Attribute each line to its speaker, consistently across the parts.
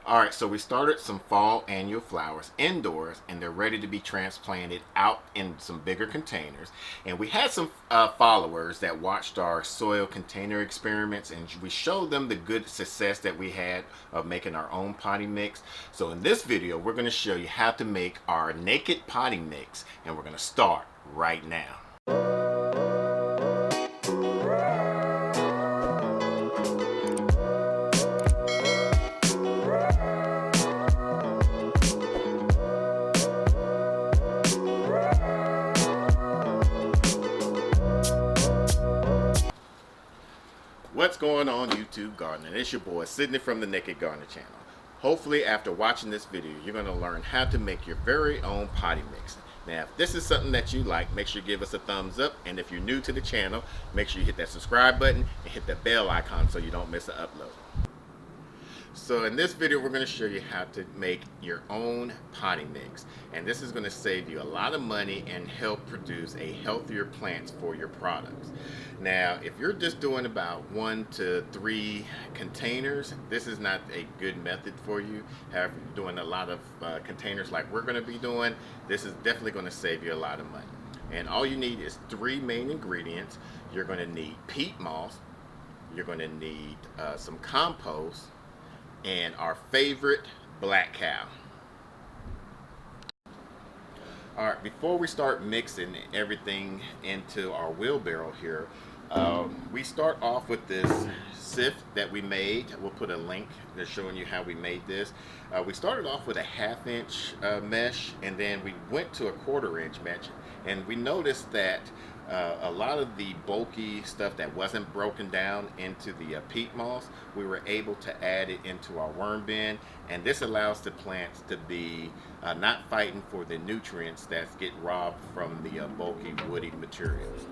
Speaker 1: All right, so we started some fall annual flowers indoors, and they're ready to be transplanted out in some bigger containers. And we had some followers that watched our soil container experiments, and we showed them the good success that we had of making our own potting mix. So in this video, we're going to show you how to make our Nakid potting mix, and we're going to start right now. What's going on, YouTube Gardening? It's your boy Sydney from the Nakid Gardener channel. Hopefully after watching this video you're going to learn how to make your very own potting mix. Now if this is something that you like, make sure you give us a thumbs up, and if you're new to the channel, make sure you hit that subscribe button and hit the bell icon so you don't miss an upload. So in this video we're going to show you how to make your own potting mix, and this is going to save you a lot of money and help produce a healthier plants for your products. Now if you're just doing about 1 to 3 containers, this is not a good method for you. However, if you're doing a lot of containers like we're going to be doing, this is definitely going to save you a lot of money. And all you need is 3 main ingredients. You're going to need peat moss, you're going to need some compost, and our favorite black cow. Alright, before we start mixing everything into our wheelbarrow here, we start off with this sift that we made. We'll put a link that's showing you how we made this. We started off with a 1/2 inch mesh, and then we went to a 1/4 inch mesh, and we noticed that a lot of the bulky stuff that wasn't broken down into the peat moss, we were able to add it into our worm bin, and this allows the plants to be not fighting for the nutrients that get robbed from the bulky woody materials.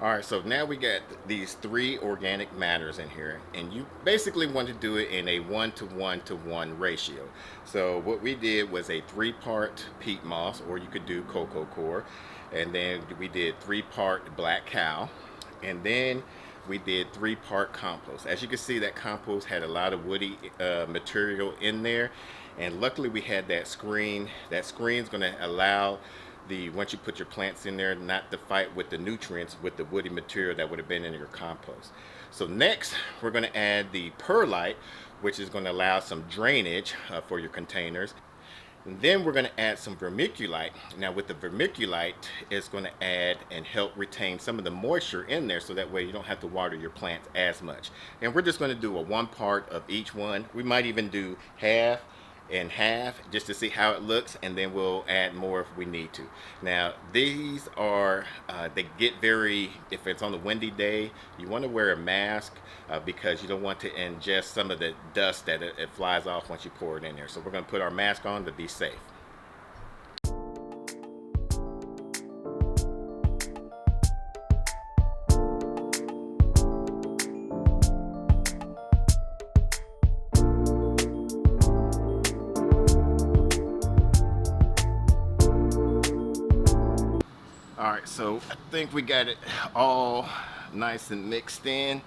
Speaker 1: Alright, so now we got these 3 organic matters in here, and you basically want to do it in a 1:1:1 ratio. So what we did was a 3-part peat moss, or you could do cocoa coir, and then we did 3-part black cow, and then we did 3-part compost. As you can see, that compost had a lot of woody material in there, and luckily we had that screen. That screen is going to allow once you put your plants in there, not to fight with the nutrients with the woody material that would have been in your compost. So next we're going to add the perlite, which is going to allow some drainage for your containers. And then we're going to add some vermiculite. Now with the vermiculite, it's going to add and help retain some of the moisture in there, so that way you don't have to water your plants as much. And we're just going to do a 1 part of each one. We might even do half, in half just to see how it looks, and then we'll add more if we need to. Now these are they get very, if it's on a windy day, you want to wear a mask because you don't want to ingest some of the dust that it flies off once you pour it in there. So we're going to put our mask on to be safe. Alright, so I think we got it all nice and mixed in,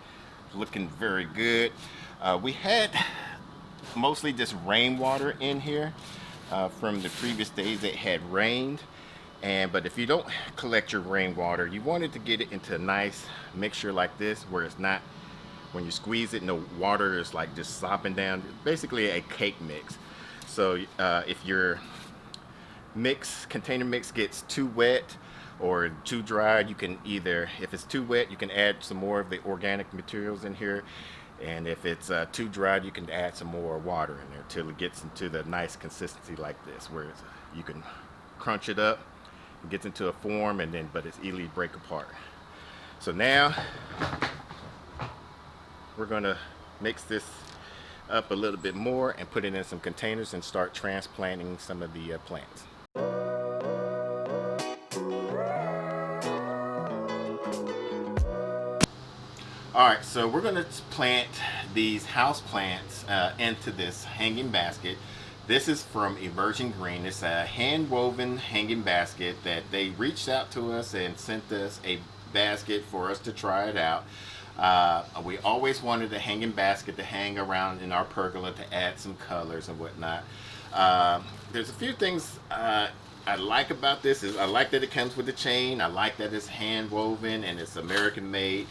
Speaker 1: looking very good. We had mostly just rainwater in here from the previous days it had rained, but if you don't collect your rainwater, you wanted to get it into a nice mixture like this where it's not, when you squeeze it, no water is like just sopping down. Basically a cake mix. So if your container mix gets too wet or too dry, you can either, if it's too wet, you can add some more of the organic materials in here, and if it's too dry, you can add some more water in there till it gets into the nice consistency like this, where you can crunch it up, it gets into a form, and then but it's easily break apart. So now we're going to mix this up a little bit more and put it in some containers and start transplanting some of the plants. Alright, so we're going to plant these house plants into this hanging basket. This is from Emerging Green. It's a hand-woven hanging basket that they reached out to us and sent us a basket for us to try it out. We always wanted a hanging basket to hang around in our pergola to add some colors and whatnot. There's a few things I like about this. I like that it comes with a chain. I like that it's hand woven and it's American made.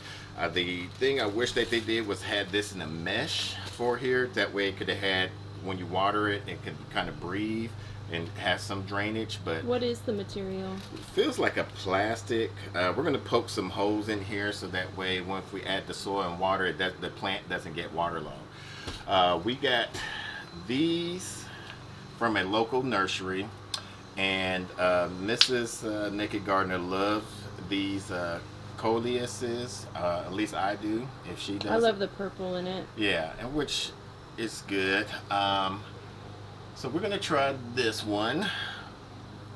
Speaker 1: The thing I wish that they did was had this in a mesh for here. That way it could have had, when you water it, it could kind of breathe and has some drainage. But
Speaker 2: what is the material?
Speaker 1: It feels like a plastic. We're going to poke some holes in here so that way once we add the soil and water, the plant doesn't get waterlogged. We got these from a local nursery, and Mrs. Nakid Gardener loves these Soilless, at least I do, if she does.
Speaker 2: I love the purple in it.
Speaker 1: Yeah, and which is good. So we're gonna try this one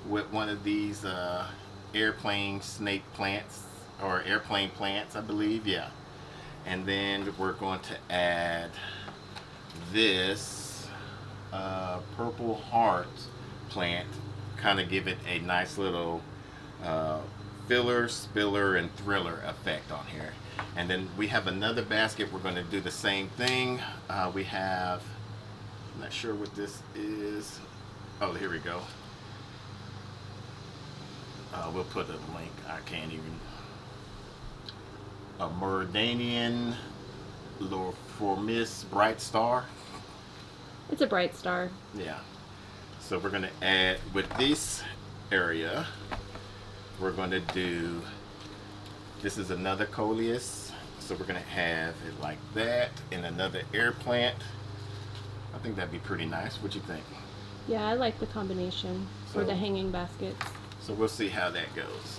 Speaker 1: with one of these airplane snake plants, or airplane plants, I believe. Yeah, and then we're going to add this purple heart plant, kind of give it a nice little filler, spiller, and thriller effect on here. And then we have another basket. We're going to do the same thing. We have, I'm not sure what this is. Oh, here we go. We'll put a link. I can't even. A Meridian Lorformis bright star.
Speaker 2: It's a bright star.
Speaker 1: Yeah. So we're going to add with this area. We're going to do, this is another Soilless, so we're going to have it like that, and another air plant. I think that'd be pretty nice. What you think?
Speaker 2: Yeah, I like the combination for the hanging baskets.
Speaker 1: So we'll see how that goes.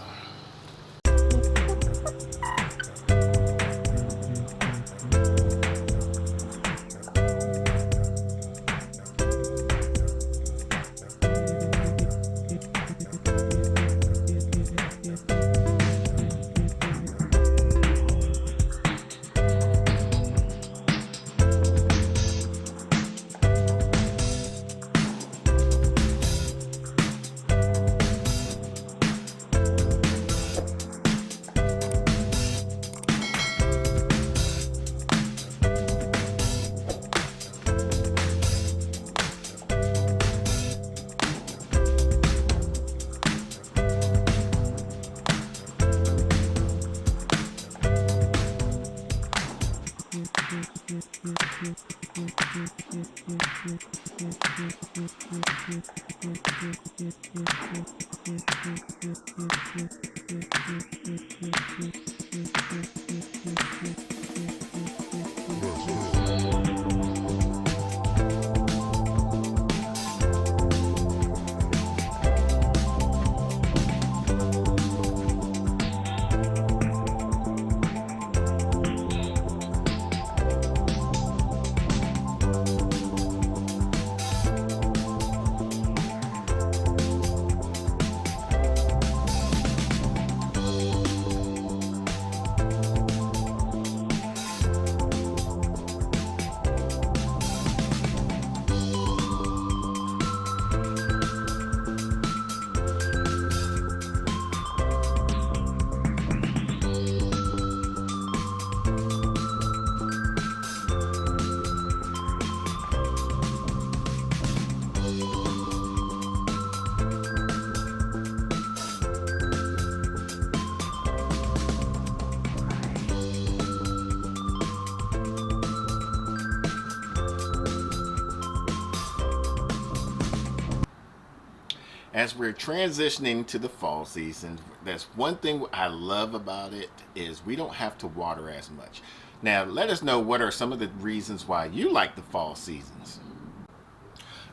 Speaker 1: As we're transitioning to the fall season, that's one thing I love about it is we don't have to water as much. Now, let us know what are some of the reasons why you like the fall seasons.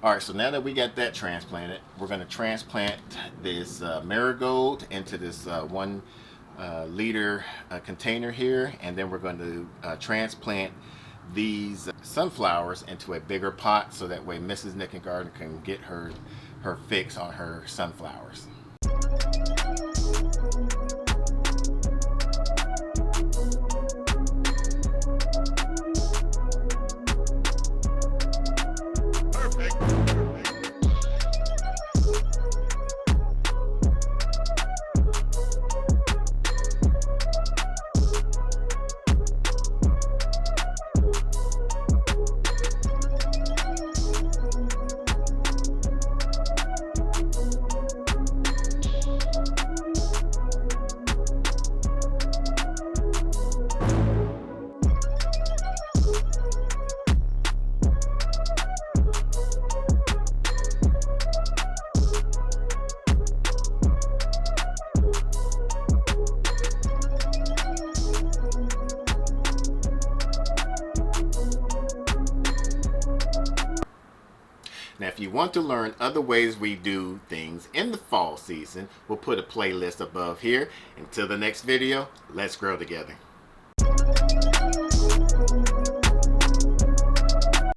Speaker 1: All right, so now that we got that transplanted, we're going to transplant this marigold into this 1 liter container here, and then we're going to transplant these sunflowers into a bigger pot so that way Mrs. Nakid Garden can get her fix on her sunflowers. Now, if you want to learn other ways we do things in the fall season, we'll put a playlist above here. Until the next video, let's grow together.